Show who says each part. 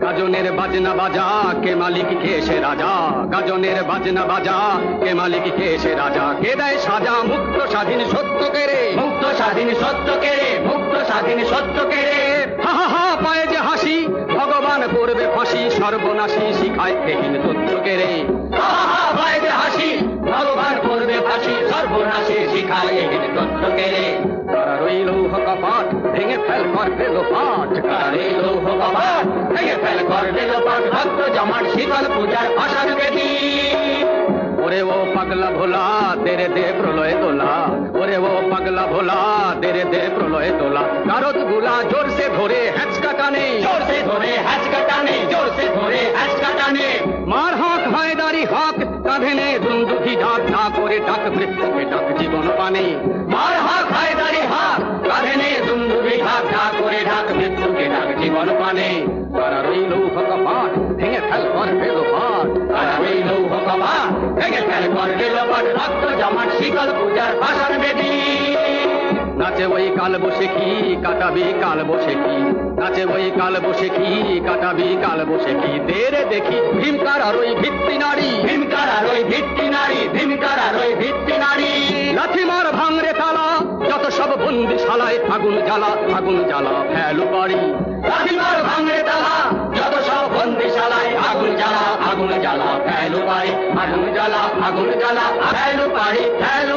Speaker 1: গাজনের বাজনা বাজা কে মালিক কে সে রাজা, গাজনের বাজনা বাজা কে মালিক কে সে রাজা, কে দেয় সাজা মুক্ত স্বাধীন সত্য কে রে,
Speaker 2: মুক্ত স্বাধীন সত্য কে রে, মুক্ত স্বাধীন সত্য কে রে।
Speaker 1: হা হা হা পায়ে যে হাসি ভগবান করবে ফাঁসি, সর্বনাশী শিখায় দেহীন তথ্য কে রে,
Speaker 2: হা হা হা পায়ে যে হাসি ভগবান করবে ফাঁসি, সর্বনাশী শিখায় দেহীন তথ্য কে রে।
Speaker 1: তারা রইল কপাট ভেঙে ফেল কর দিল পাঠ,
Speaker 2: তারা রইল কপাট ভেঙে ফেল কর দিল পাঠ, ভক্ত জমাট শীতল পূজার ভাষার বেদী।
Speaker 1: ওরে ও পাগলা ভোলা তেরে দে প্রলয় দোলা, ওরে ও পাগলা ভোলা তেরে দে প্রলয় দোলা, কারত গুলা জোর সে ধরে হ্যাঁচকা টানে,
Speaker 2: জোর সে ধরে হ্যাঁচকা টানে, জোর সে ধরে হ্যাঁচকা টানে।
Speaker 1: মার হক হায়দারি হক কাঁধে নে দুন্দুকি ডাক, না করে ডাক মৃত্যুকে ডাক জীবন পানে,
Speaker 2: মার হক হায়দারি হক কাঁধে নে দুন্দুবি ঢাক, ঢাক করে ঢাক মৃত্যুকে ডাক জীবন পানে।
Speaker 1: তারা রইল কপাট ভেঙে ফেল কর দিল পাঠ,
Speaker 2: তারা রইল কপাট ভেঙে ফেল কর দিল পাঠ, ভক্ত জমাট শীতল পূজার ভাষার বেদী।
Speaker 1: নাচে ওই কাল বসে কি কাটাবি কাল বসে কি, নাচে ওই কাল বসে কি কাটাবি কাল বসে কি, দেরে দেখি ভীমকার আর ওই ভিত্তি নারী,
Speaker 2: ভীমকার আর ওই ভিত্তি নারী, ভীমকার আর ওই ভিত্তি নারী।
Speaker 1: লাথি মার ভাঙরে তালা যত সব বন্দিশালায়, আগুন জ্বালা আগুন জ্বালা ফেলু বাড়ি,
Speaker 2: লাঠিমার ভাঙরে তালা যত সব বন্দিশালায়, আগুন জ্বালা আগুন জ্বালা ফেলু পারি, আগুন জ্বালা আগুন জ্বালা ফেলু পারি, ফেলু